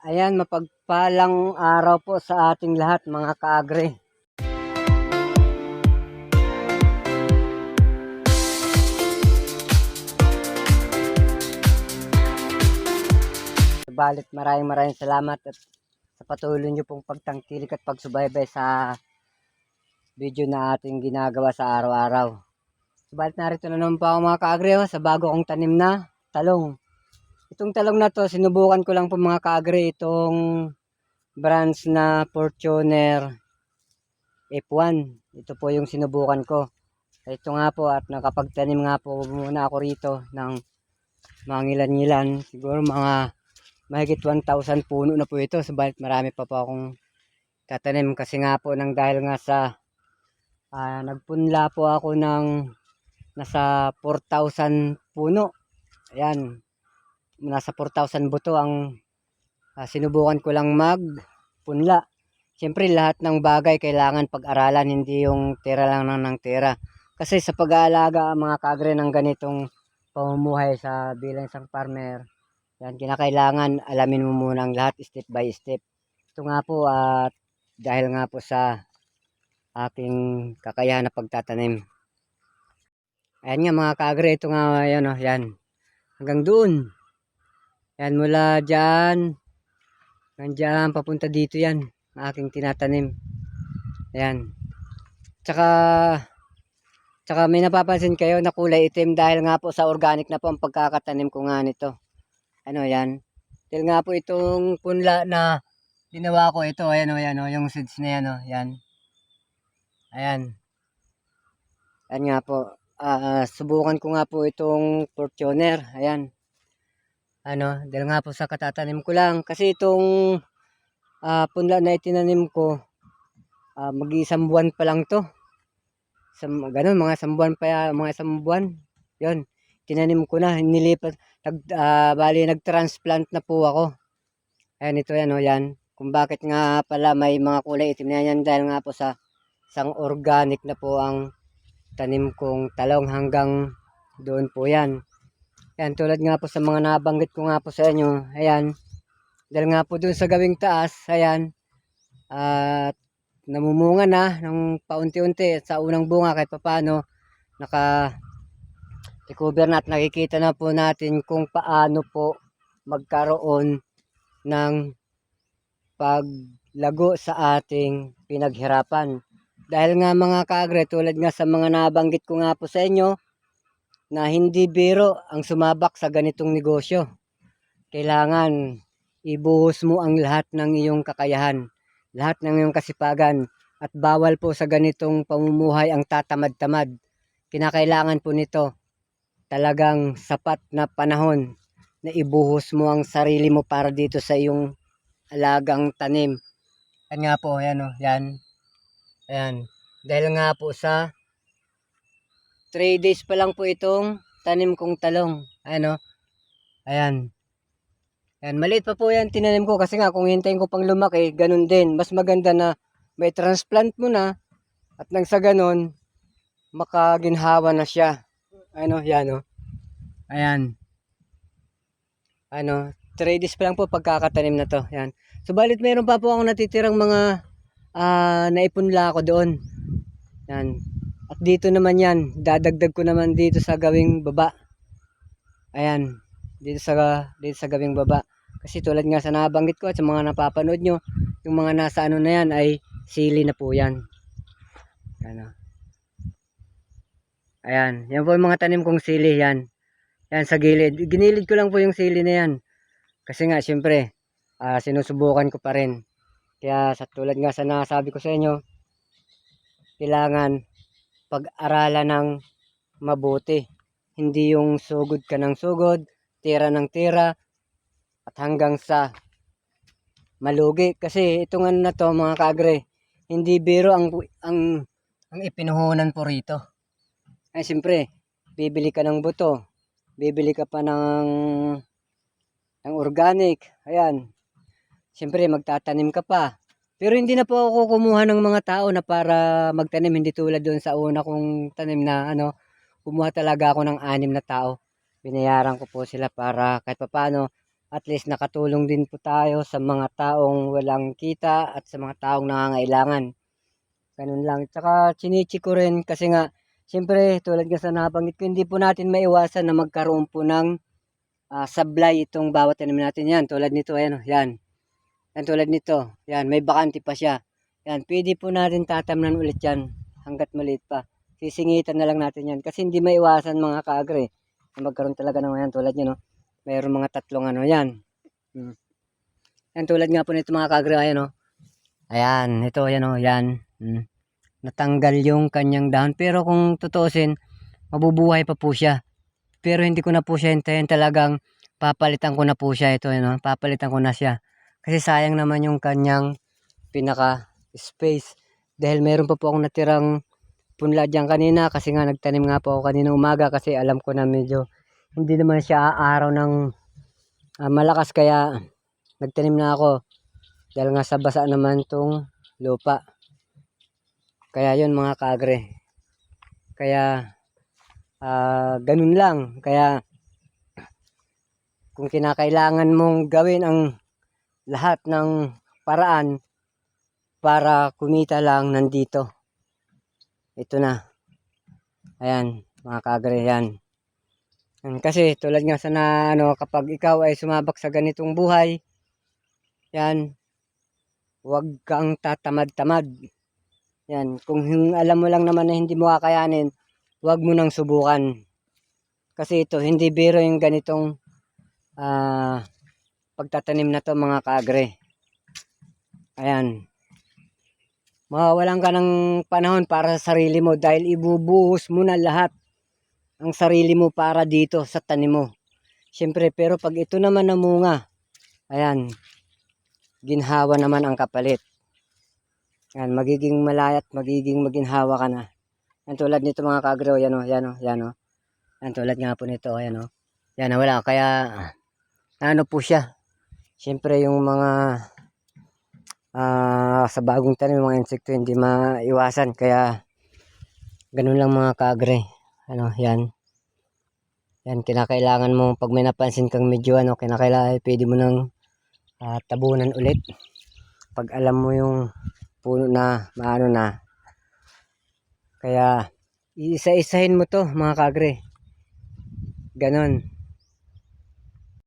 Ayan, mapagpalang araw po sa ating lahat mga kaagre. Subalit maraming salamat at sa patuloy niyo pong pagtangkilik at pagsubaybay sa video na ating ginagawa sa araw-araw. Subalit narito na naman po ako mga kaagre sa bago kong tanim na talong. Itong talong na to, sinubukan ko lang po mga kaagre itong branch na Fortuner F1. Ito po yung sinubukan ko. Ito nga po at nakapagtanim nga po muna ako rito ng mga ngilan-ngilan. Siguro mga mahigit 1,000 puno na po ito. Subalit marami pa po akong tatanim kasi nga po nang dahil nga sa nagpunla po ako ng nasa 4,000 puno. Ayan, nasa 4,000 buto ang sinubukan ko lang magpunla. Siyempre lahat ng bagay kailangan pag-aralan, hindi yung tira lang ng tira. Kasi sa pag-aalaga mga kaagre ng ganitong pamumuhay sa bilang isang farmer, yan, kinakailangan alamin mo muna ang lahat step by step. Ito nga po at dahil nga po sa aking kakayahan na pagtatanim. Ayan nga mga kaagre, ito nga yan, oh, yan. Hanggang doon. Yan mula dyan, hanggang papunta dito yan, ang aking tinatanim. Ayan. Tsaka may napapansin kayo na kulay itim dahil nga po sa organic na po ang pagkakatanim ko nga nito. Ano yan? Dahil nga po itong punla na ginawa ko ito. Ayan o, ayan o, yung seeds na yan o. Yan. Ayan. Ayan nga po. Subukan ko nga po itong Fortuner. Ayan. Ano, dahil nga po sa katatanim ko lang. Kasi itong punla na itinanim ko, mag-isang buwan pa lang to. Ganun, mga isang buwan pa, mga isang buwan. Yun, tinanim ko na, nilipat, bali nag-transplant na po ako. Ayan, ito yan, o yan. Kung bakit nga pala may mga kulay itim na yan, dahil nga po sa isang organic na po ang tanim kong talong hanggang doon po yan. Ayan, tulad nga po sa mga nabanggit ko nga po sa inyo, ayan. Dahil nga po doon sa gawing taas, ayan, at namumunga na ng paunti-unti at sa unang bunga kahit papaano naka-recover na at nakikita na po natin kung paano po magkaroon ng paglago sa ating pinaghirapan. Dahil nga mga kaagre, tulad nga sa mga nabanggit ko nga po sa inyo, na hindi biro ang sumabak sa ganitong negosyo. Kailangan ibuhos mo ang lahat ng iyong kakayahan, lahat ng iyong kasipagan, at bawal po sa ganitong pamumuhay ang tatamad-tamad. Kinakailangan po nito talagang sapat na panahon na ibuhos mo ang sarili mo para dito sa iyong alagang tanim. Yan nga po, yan o, yan. Ayan. Dahil nga po sa 3 days pa lang po itong tanim kong talong. Ayan o. Ayan. Ayan, maliit pa po yan tinanim ko kasi nga kung hintayin ko pang lumaki, ganun din. Mas maganda na may transplant mo na at nang sa ganun, makaginhawa na siya. Ano, yan o. Ayan. Ano, 3 days pa lang po pagkakatanim na to. Ayan. Subalit mayroon pa po akong natitirang mga naipunla ko doon. Yan. At dito naman yan, dadagdag ko naman dito sa gawing baba. Ayan, dito sa gawing baba. Kasi tulad nga sa nabanggit ko at sa mga napapanood nyo, yung mga nasa ano na yan ay sili na po yan. Ano. Ayan, yan po yung mga tanim kong sili yan. Yan sa gilid. Ginilid ko lang po yung sili na yan. Kasi nga syempre, sinusubukan ko pa rin. Kaya sa tulad nga sa nasabi ko sa inyo, kailangan pag-aralan ng mabuti. Hindi yung sugod ka ng sugod, tira ng tira, at hanggang sa malugi. Kasi itong ano na to mga kaagre, hindi biro ang ipinuhunan po rito. Ay siyempre, bibili ka ng buto, bibili ka pa ng organic, ayan. Siyempre magtatanim ka pa. Pero hindi na po ako kumuha ng mga tao na para magtanim. Hindi tulad doon sa una kong tanim na ano. Kumuha talaga ako ng 6 na tao. Binayaran ko po sila para kahit papaano At least nakatulong din po tayo sa mga taong walang kita at sa mga taong nangangailangan. Ganun lang. Tsaka chinichi ko rin kasi nga, siyempre tulad nga sa nabanggit ko, hindi po natin maiwasan na magkaroon po ng sablay itong bawat tanim natin. Yan, tulad nito, ayan, yan. Yan, tulad nito, yan, may bakante pa siya. Yan, pwede po natin tatamnan ulit yan hanggat maliit pa. Sisingitan na lang natin yan kasi hindi maiwasan mga kaagre. Magkaroon talaga ng yan, tulad nyo, no? Mayroong mga tatlong ano, yan. Yan, tulad nga po nito mga kaagre, ayan, no? Ayan, ito, ayan, no, yan. Natanggal yung kanyang dahon. Pero kung tutuusin, mabubuhay pa po siya. Pero hindi ko na po siya hintayin, talagang papalitan ko na po siya ito, no? Papalitan ko na siya. Kasi sayang naman yung kanyang pinaka space. Dahil meron pa po akong natirang punla dyan kanina kasi nga nagtanim nga po ako kanina umaga kasi alam ko na medyo hindi naman siya araw ng malakas kaya nagtanim na ako dahil nga sa basa naman tong lupa. Kaya yun mga kaagre. Kaya ganun lang. Kaya kung kinakailangan mong gawin ang lahat ng paraan para kumita lang, nandito. Ito na. Ayan, mga kaagre, yan. Kasi tulad nga sa kapag ikaw ay sumabak sa ganitong buhay, yan, huwag kang tatamad-tamad. Yan, kung alam mo lang naman na hindi mo kakayanin, huwag mo nang subukan. Kasi ito, hindi biro yung ganitong pagtatanim na to mga kaagre. Ayan. Mawawalan ka ng panahon para sa sarili mo dahil ibubuhos mo na lahat ang sarili mo para dito sa tanim mo. Siyempre, pero pag ito naman namunga, ayan, ginhawa naman ang kapalit. Ayan, magiging malayat, magiging maginhawa ka na. Yan, tulad nito mga kaagre, yan o, yan o, yan o. Yan, tulad nga po nito, yan o. Yan, wala, kaya, ano po siya. Siyempre, yung mga sa bagong tanim, mga insekto hindi maiwasan, kaya ganun lang mga kaagre. Ano, yan. Yan, kinakailangan mo, pag may napansin kang medyo kinakailangan, pwede mo nang tabunan ulit. Pag alam mo yung puno na, maano na. Kaya, isa-isahin mo to mga kaagre. Ganon.